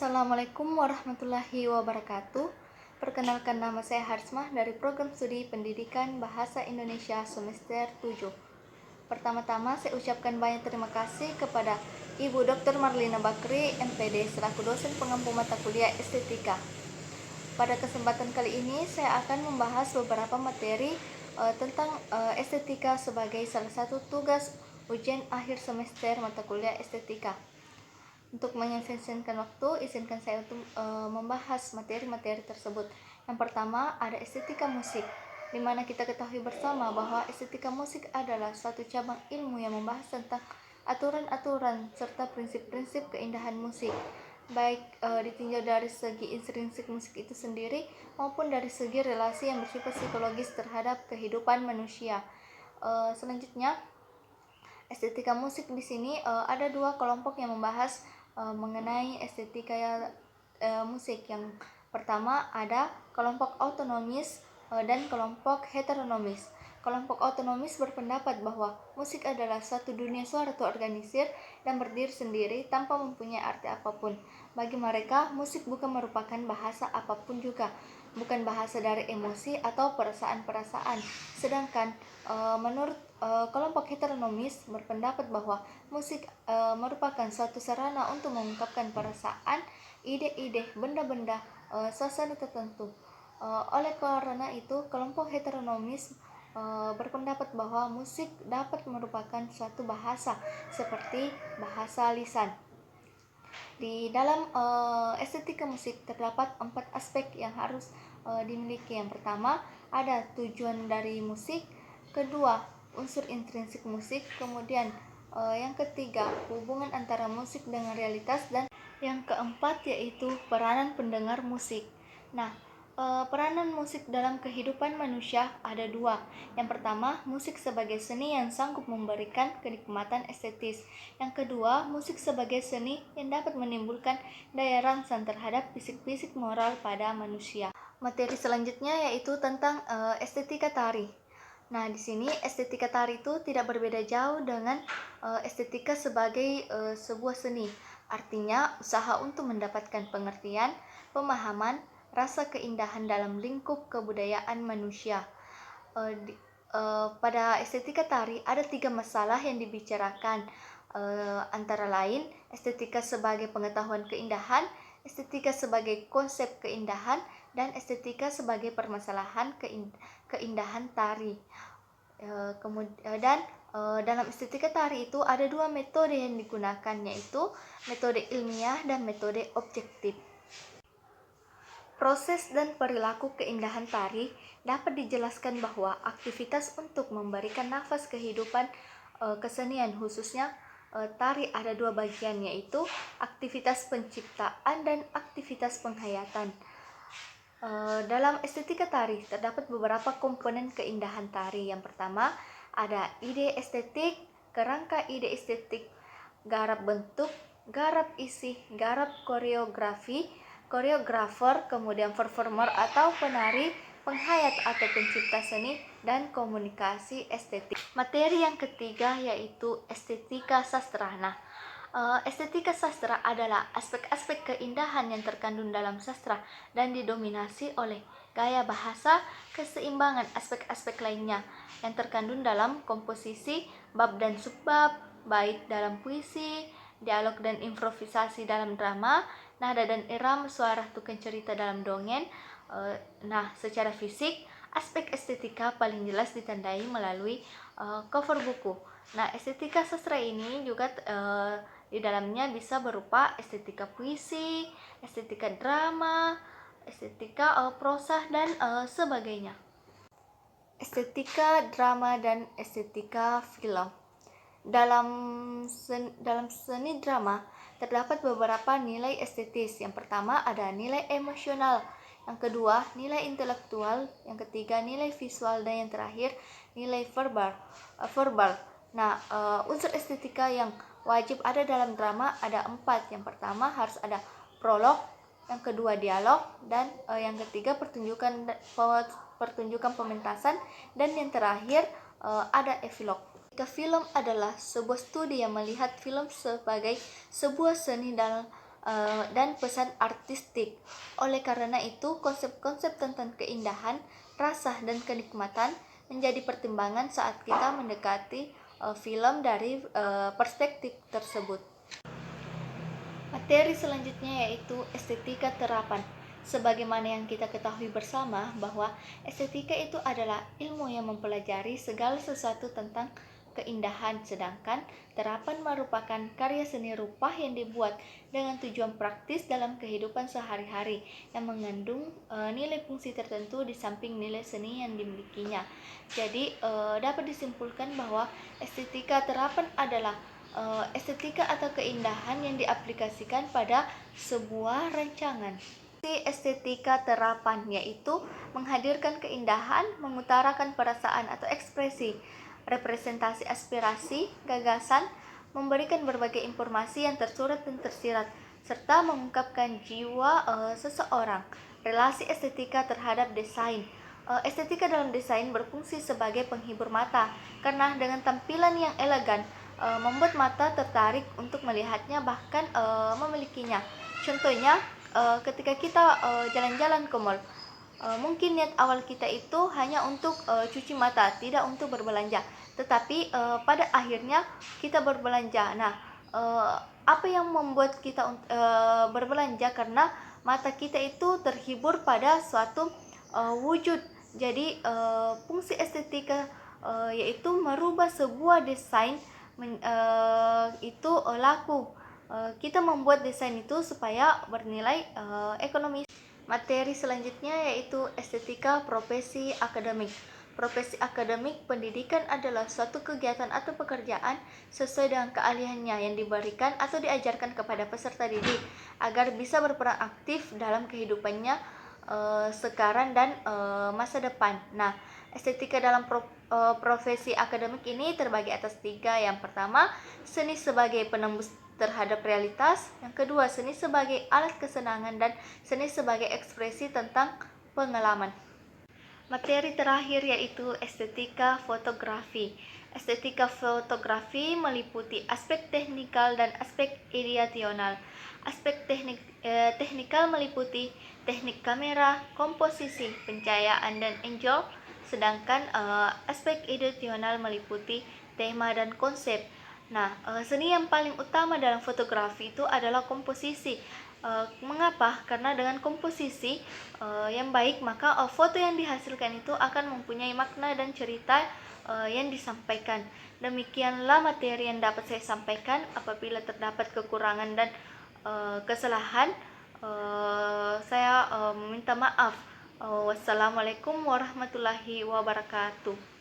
Assalamualaikum warahmatullahi wabarakatuh. Perkenalkan, nama saya Harsmah dari Program Studi Pendidikan Bahasa Indonesia semester 7. Pertama-tama saya ucapkan banyak terima kasih kepada Ibu Dr. Marlina Bakri, MPD, selaku dosen pengampu mata kuliah Estetika. Pada kesempatan kali ini saya akan membahas beberapa materi tentang estetika sebagai salah satu tugas ujian akhir semester mata kuliah Estetika. Untuk menyelesaikan waktu, izinkan saya untuk membahas materi-materi tersebut. Yang pertama ada estetika musik, di mana kita ketahui bersama bahwa estetika musik adalah suatu cabang ilmu yang membahas tentang aturan-aturan serta prinsip-prinsip keindahan musik, baik ditinjau dari segi intrinsik musik itu sendiri maupun dari segi relasi yang bersifat psikologis terhadap kehidupan manusia. Selanjutnya, estetika musik di sini ada dua kelompok yang membahas mengenai estetika musik. Yang pertama ada kelompok autonomis dan kelompok heteronomis. Kelompok autonomis berpendapat bahwa musik adalah suatu dunia suara terorganisir dan berdiri sendiri tanpa mempunyai arti apapun. Bagi mereka, musik bukan merupakan bahasa apapun juga, bukan bahasa dari emosi atau perasaan-perasaan. Sedangkan menurut kelompok heteronomis berpendapat bahwa musik merupakan suatu sarana untuk mengungkapkan perasaan, ide-ide, benda-benda, suasana tertentu. Oleh karena itu, kelompok heteronomis berpendapat bahwa musik dapat merupakan suatu bahasa seperti bahasa lisan. Di dalam estetika musik terdapat 4 aspek yang harus dimiliki. Yang pertama ada tujuan dari musik, kedua unsur intrinsik musik, kemudian yang ketiga hubungan antara musik dengan realitas, dan yang keempat yaitu peranan pendengar musik. Nah, peranan musik dalam kehidupan manusia ada dua. Yang pertama, musik sebagai seni yang sanggup memberikan kenikmatan estetis. Yang kedua, musik sebagai seni yang dapat menimbulkan daya rangsang terhadap fisik-fisik moral pada manusia. Materi selanjutnya yaitu tentang estetika tari. Nah, di sini estetika tari itu tidak berbeda jauh dengan estetika sebagai sebuah seni. Artinya, usaha untuk mendapatkan pengertian, pemahaman, rasa keindahan dalam lingkup kebudayaan manusia. Pada estetika tari ada 3 masalah yang dibicarakan, antara lain estetika sebagai pengetahuan keindahan, estetika sebagai konsep keindahan, dan estetika sebagai permasalahan keindahan tari. Dalam estetika tari itu ada 2 metode yang digunakan, yaitu metode ilmiah dan metode objektif. Proses dan perilaku keindahan tari dapat dijelaskan bahwa aktivitas untuk memberikan nafas kehidupan kesenian, khususnya tari, ada 2 bagian, yaitu aktivitas penciptaan dan aktivitas penghayatan. Dalam estetika tari terdapat beberapa komponen keindahan tari. Yang pertama ada ide estetik, kerangka ide estetik, garap bentuk, garap isi, garap koreografer, kemudian performer atau penari, penghayat atau pencipta seni, dan komunikasi estetik. Materi yang ketiga yaitu estetika sastra. Nah, estetika sastra adalah aspek-aspek keindahan yang terkandung dalam sastra dan didominasi oleh gaya bahasa, keseimbangan aspek-aspek lainnya yang terkandung dalam komposisi, bab dan subbab, bait dalam puisi, dialog dan improvisasi dalam drama, nada dan irama suara tukang cerita dalam dongeng. Nah, secara fisik, aspek estetika paling jelas ditandai melalui cover buku. Nah, estetika sastra ini juga di dalamnya bisa berupa estetika puisi, estetika drama, estetika prosa, dan sebagainya. Estetika drama dan estetika film. Dalam seni drama terdapat beberapa nilai estetis. Yang pertama ada nilai emosional, yang kedua nilai intelektual, yang ketiga nilai visual, dan yang terakhir nilai verbal. Nah, unsur estetika yang wajib ada dalam drama ada 4. Yang pertama harus ada prolog, yang kedua dialog, dan yang ketiga pertunjukan pementasan, dan yang terakhir ada epilog. Film adalah sebuah studi yang melihat film sebagai sebuah seni dan pesan artistik. Oleh karena itu, konsep-konsep tentang keindahan, rasa, dan kenikmatan menjadi pertimbangan saat kita mendekati film dari perspektif tersebut. Materi selanjutnya yaitu estetika terapan. Sebagaimana yang kita ketahui bersama bahwa estetika itu adalah ilmu yang mempelajari segala sesuatu tentang keindahan, sedangkan terapan merupakan karya seni rupa yang dibuat dengan tujuan praktis dalam kehidupan sehari-hari yang mengandung nilai fungsi tertentu di samping nilai seni yang dimilikinya. Jadi dapat disimpulkan bahwa estetika terapan adalah estetika atau keindahan yang diaplikasikan pada sebuah rancangan. Estetika terapan yaitu menghadirkan keindahan, mengutarakan perasaan atau ekspresi, representasi aspirasi, gagasan, memberikan berbagai informasi yang tersurat dan tersirat, serta mengungkapkan jiwa seseorang. Relasi estetika terhadap desain. Estetika dalam desain berfungsi sebagai penghibur mata karena dengan tampilan yang elegan membuat mata tertarik untuk melihatnya bahkan memilikinya. Contohnya ketika kita jalan-jalan ke mall, mungkin niat awal kita itu hanya untuk cuci mata, tidak untuk berbelanja. Tetapi pada akhirnya kita berbelanja. Nah, apa yang membuat kita berbelanja? Karena mata kita itu terhibur pada suatu wujud. Jadi fungsi estetika yaitu merubah sebuah desain itu laku. Kita membuat desain itu supaya bernilai ekonomis. Materi selanjutnya yaitu estetika profesi akademik. Profesi akademik pendidikan adalah suatu kegiatan atau pekerjaan sesuai dengan keahliannya yang diberikan atau diajarkan kepada peserta didik agar bisa berperan aktif dalam kehidupannya sekarang dan masa depan. Nah, estetika dalam profesi akademik ini terbagi atas 3. Yang pertama, seni sebagai penembus terhadap realitas. Yang kedua, seni sebagai alat kesenangan, dan seni sebagai ekspresi tentang pengalaman. Materi terakhir yaitu estetika fotografi. Estetika fotografi meliputi aspek teknikal dan aspek ideasional. Aspek teknikal meliputi teknik kamera, komposisi, pencahayaan, dan angle, sedangkan aspek ideasional meliputi tema dan konsep. Nah, seni yang paling utama dalam fotografi itu adalah komposisi. Mengapa? Karena dengan komposisi yang baik, maka foto yang dihasilkan itu akan mempunyai makna dan cerita yang disampaikan. Demikianlah materi yang dapat saya sampaikan. Apabila terdapat kekurangan dan kesalahan, saya meminta maaf. Wassalamualaikum warahmatullahi wabarakatuh.